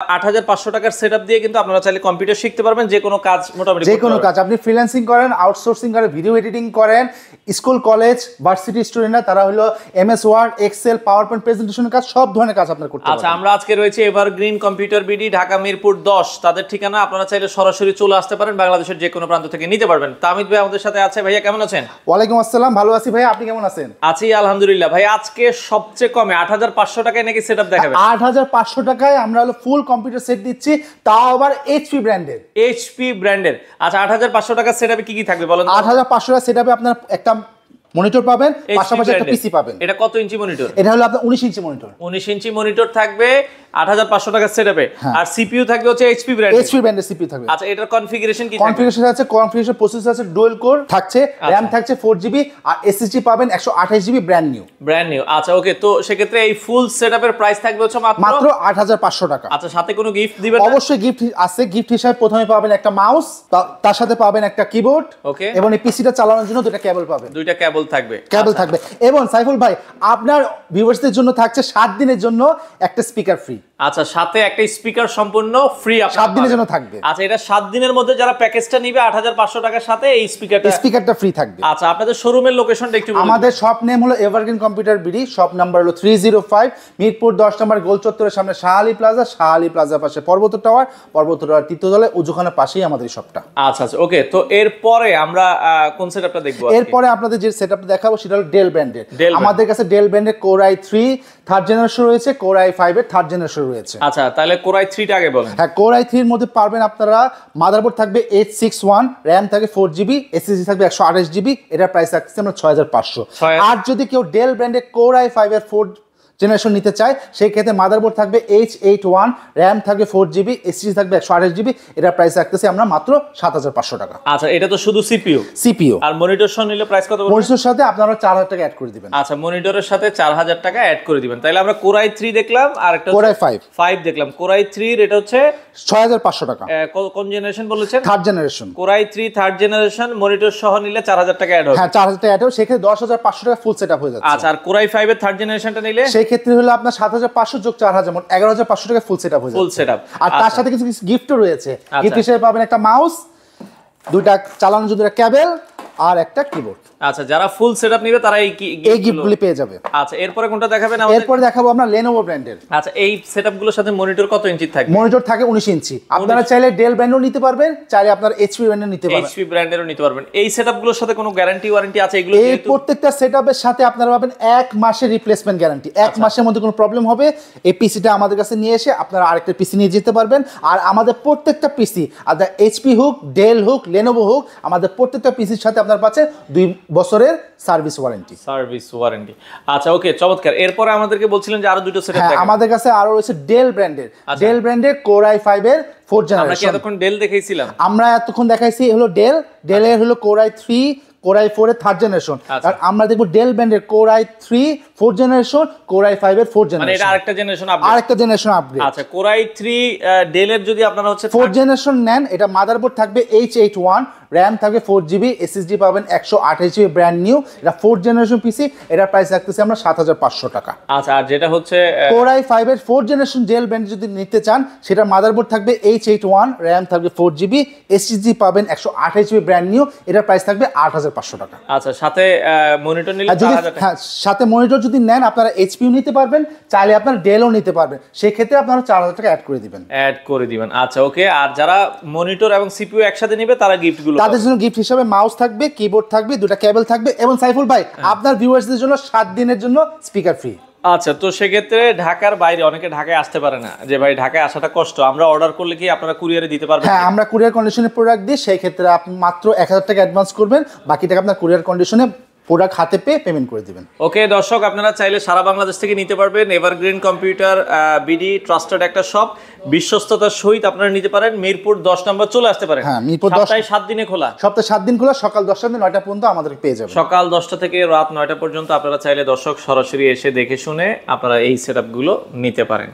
৮৫০০ টাকার সেটআপ দিয়ে কিন্তু আপনারা চাইলে কম্পিউটার শিখতে পারবেন, যে কোনো কাজ মোটামুটি যে কোনো কাজ। আপনি ফ্রিল্যান্সিং করেন, আউটসোর্সিং করেন, ভিডিও এডিটিং করেন, স্কুল কলেজ ভার্সিটি স্টুডেন্টরা তারা হলো MS word, excel, power point প্রেজেন্টেশনের কাজ, সব ধরনের কাজ আপনারা করতে পারবেন। আচ্ছা, আমরা আজকে রয়েছে evergreen computer BD, Dhaka Mirpur 10। তাদের ঠিকানা আপনারা চাইলে সরাসরি চলে আসতে পারেন, বাংলাদেশের যে কোনো প্রান্ত থেকে নিতে পারবেন। তামিদ ভাই আমাদের সাথে আছে। ভাইয়া কেমন আছেন? ওয়ালাইকুম আসসালাম, ভালো আছি ভাই, আপনি কেমন আছেন? আছি আলহামদুলিল্লাহ। ভাই আজকে সবচেয়ে কমে ৮৫০০ টাকায় নাকি সেটআপ দেখাবেন? ৮৫০০ টাকায় আমরা হলো ফুল কম্পিউটার সেট দিচ্ছি, তাও আবার এইচপি ব্র্যান্ডের। এইচপি ব্র্যান্ডের। আচ্ছা, ৮৫০০ টাকার সেটআপে কি কি থাকবে বলেন? ৮৫০০ টাকা সেটআপে আপনার একটা মনিটর পাবেন, পাশাপাশি একটা পিসি পাবেন। এটা কত ইঞ্চি মনিটর? এটা হলো আপনার 19 ইঞ্চি মনিটর। 19 ইঞ্চি মনিটর থাকবে ৮৫০০ টাকার সেটআপে। আর সিপিইউ থাকবে হচ্ছে এইচপি ব্র্যান্ডের। এইচপি ব্র্যান্ডের সিপিইউ থাকবে। আচ্ছা, এটার কনফিগারেশন কি থাকবে? কনফিগারেশন আছে, কনফিগারেশন প্রসেসর আছে, ডুয়াল কোর থাকছে, র‍্যাম থাকছে 4GB, আর এসএসডি পাবেন 128GB ব্র্যান্ড নিউ। আচ্ছা, ওকে। তো সেক্ষেত্রে এই ফুল সেটআপের প্রাইস থাকবে হচ্ছে মাত্র ৮৫০০ টাকা। আচ্ছা, সাথে কোনো গিফট দিবেন? অবশ্যই গিফট আছে। গিফট হিসেবে প্রথমে পাবেন একটা মাউস, তার সাথে পাবেন একটা কিবোর্ড, ওকে, এবং এই পিসিটা চালানোর জন্য দুটো কেবল পাবেন। দুইটা কেবল থাকবে। থাকবে। এবং সাইফুল ভাই, আপনার ভিউয়ার্সদের জন্য থাকছে 7 দিনের জন্য একটা স্পিকার ফ্রি। আচ্ছা, সাথে একটা স্পিকার সম্পূর্ণ ফ্রি 7 দিনের জন্য থাকবে। আচ্ছা, এটা 7 দিনের মধ্যে যারা প্যাকেজটা নিবে ৮৫০০ টাকার সাথে এই স্পিকারটা ফ্রি থাকবে। আচ্ছা, আপনাদের শোরুমের লোকেশনটা একটু বলুন। আমাদের শপ নেম হলো evergreen computer BD, shop number হলো 305, মিরপুর 10 নম্বর গোল চত্বরের সামনে শাহ আলী প্লাজার পাশে পর্বত টাওয়ার তৃতীয় তলায় উজুখানের পাশেই আমাদের শপটা। আচ্ছা, ওকে। তো এরপরে আমরা কোন সেটআপটা দেখব? এরপরে আপনাদের যে সেটআপটা দেখাবো সেটা হলো ডেল ব্র্যান্ডের। আমাদের কাছে ডেল ব্র্যান্ডের কোর i3 থার্ড জেনারেশন রয়েছে, কোর i5 এর থার্ড জেনারেশন রয়েছে। আচ্ছা, তাহলে কোর i3 টা আগে বলেন। হ্যাঁ, কোর i3 এর মধ্যে পারবেন আপনারা, মাদারবোর্ড থাকবে 861, র‍্যাম থাকবে 4GB, এসএসডি থাকবে 128GB। এটার প্রাইস রাখছি আমরা 6500। আর যদি কেউ ডেল ব্র্যান্ডের কোর i5 এর 4th জেনারেশন নিতে চায়, সেই ক্ষেত্রে মাদারবোর্ড থাকবে H81, র‍্যাম থাকবে 4GB, এসএসডি থাকবে 128GB। এটার প্রাইস রাখতেছি আমরা মাত্র ৭৫০০ টাকা। আচ্ছা, এটা তো শুধু সিপিইউ। আর মনিটর সহ নিলে প্রাইস কত? মনিটরের সাথে আপনারা 4000 টাকা অ্যাড করে দিবেন। আচ্ছা, মনিটরের সাথে 4000 টাকা অ্যাড করে দিবেন। তাহলে আমরা কোর i3 দেখলাম, আর একটা কোর i5 দেখলাম। কোর i3 এর এটা হচ্ছে 6500 টাকা। কোন জেনারেশন বলেছেন? Third generation. Core i3 third generation, monitor সহ নিলে 4000 টাকা অ্যাড হবে। হ্যাঁ, 4000 টাকা অ্যাড হবে, সেক্ষেত্রে 10500 টাকা ফুল সেটআপ হয়ে যাচ্ছে। আচ্ছা, আর কোর i5 এর থার্ড জেনারেশনটা নিলে সেই ক্ষেত্রে হলো আপনার 7500 যোগ 4000, মোট 11500 টাকা ফুল সেটআপ হয়ে যাচ্ছে। Full setup. আর তার সাথে কিছু গিফটও রয়েছে। গিফট হিসেবে পাবেন একটা মাউস, দুইটা চালানোর জন্য একটা কেবল, আর একটা কিবোর্ড। আচ্ছা, যারা ফুল সেটআপ নেবে তারা এই গিফটগুলি পেয়ে যাবে। আচ্ছা, এরপরে কোনটা দেখাবেন আমাদের? এরপর দেখাবো আমরা Lenovo ব্র্যান্ডের। আচ্ছা, এই সেটআপগুলোর সাথে মনিটর কত ইঞ্চি থাকবে? মনিটর থাকে 19 ইঞ্চি। আপনারা চাইলে ডেল ব্র্যান্ডও নিতে পারবেন, চাইলে আপনারা এইচপি ব্র্যান্ডের নিতে পারবেন। এইচপি ব্র্যান্ডেরও নিতে পারবেন। এই সেটআপগুলোর সাথে কোনো গ্যারান্টি ওয়ারেন্টি আছে? এগুলো এই প্রত্যেকটা সেটআপের সাথে আপনারা পাবেন 1 মাসের রিপ্লেসমেন্ট গ্যারান্টি। 1 মাসের মধ্যে কোনো প্রবলেম হবে, এই পিসিটা আমাদের কাছে নিয়ে এসে আপনারা আরেকটা পিসি নিয়ে যেতে পারবেন। আর আমাদের প্রত্যেকটা পিসি, আদার এইচপি হোক, ডেল হোক, লেনোভো হোক, আমাদের প্রত্যেকটা পিসির সাথে আপনারা পাচ্ছেন 2 বছরের সার্ভিস ওয়ারেন্টি। আচ্ছা, ওকে, চমৎকার। এরপরে আমাদেরকে বলছিলেন যে আরো দুটো সেটআপ দেখেন। আমাদের কাছে আরো রয়েছে ডেল ব্র্যান্ডের কোর i5 এর 4th জেনারেশন। আমরা কি এতক্ষণ ডেল দেখাইছিলাম? আমরা এতক্ষণ দেখাইছি হলো ডেলের হলো কোর i3, কোর i4 এর থার্ড জেনারেশন। আর আমরা দেখব ডেল ব্র্যান্ডের core i3 4th generation, core i5 এর 4th জেনারেশন। মানে এটা আরেকটা জেনারেশন আপগ্রেড। আচ্ছা, কোর i3 ডেলের যদি আপনারা হচ্ছে 4th জেনারেশন নেন, এটা মাদারবোর্ড থাকবে H81, র‍্যাম থাকবে 4GB, এসএসডি পাবেন 128GB ব্র্যান্ড নিউ। এটা 4th জেনারেশন পিসি। এটার প্রাইস রাখতেছি আমরা 7500 টাকা। আচ্ছা, আর যেটা হচ্ছে কোর i5 এর 4th জেনারেশন ডেল ব্র্যান্ড যদি নিতে চান, সেটা মাদারবোর্ড থাকবে H81, র‍্যাম থাকবে 4GB, এসএসডি পাবেন 128GB ব্র্যান্ড নিউ। এটার প্রাইস থাকবে 8500 টাকা। আচ্ছা, সাথে মনিটর নিলে 4000 টাকা। হ্যাঁ, সাথে মনিটর যদি নেন, আপনারা এইচপিও নিতে পারবেন, চাইলে আপনারা ডেলও নিতে পারবেন। সেই ক্ষেত্রে আপনারা 4000 টাকা অ্যাড করে দিবেন। আচ্ছা, ওকে। আর যারা মনিটর এবং সিপিইউ একসাথে নেবে তারা গিফটগুলো, তাদের জন্য গিফট হিসেবে মাউস থাকবে, কিবোর্ড থাকবে, দুটো কেবল থাকবে, এবং সাইফুল ভাই আপনার ভিউয়ার্সদের জন্য 7 দিনের জন্য স্পিকার ফ্রি। আচ্ছা, তো সেক্ষেত্রে ঢাকার বাইরে অনেকে ঢাকায় আসতে পারে না, যে ভাই ঢাকায় আসাটা কষ্ট, আমরা অর্ডার করলে কি আপনারা কুরিয়ারে দিতে পারবেন? হ্যাঁ, আমরা কুরিয়ার কন্ডিশনে প্রোডাক্ট দিই। সেই ক্ষেত্রে আপনি মাত্র 1000 টাকা অ্যাডভান্স করবেন, বাকি টাকা আপনার কুরিয়ার কন্ডিশনে প্রোডাক্ট হাতে পেয়ে পেমেন্ট করে দিবেন। ওকে দর্শক, আপনারা চাইলে সারা বাংলাদেশ থেকে নিতে পারবেন। এভারগ্রিন কম্পিউটার বিডি ট্রাস্টেড একটা শপ, বিশ্বস্ততার সহিত আপনারা নিতে পারেন। মিরপুর 10 নম্বর চলে আসতে পারেন। হ্যাঁ, মিরপুর 10 সপ্তাহে 7 দিনে খোলা। সপ্তাহে 7 দিন খোলা, সকাল 10টা থেকে 9টা পর্যন্ত আমাদের পেয়ে যাবেন। সকাল 10টা থেকে রাত 9টা পর্যন্ত আপনারা চাইলে দর্শক সরাসরি এসে দেখে শুনে আপনারা এই সেটআপগুলো নিতে পারেন।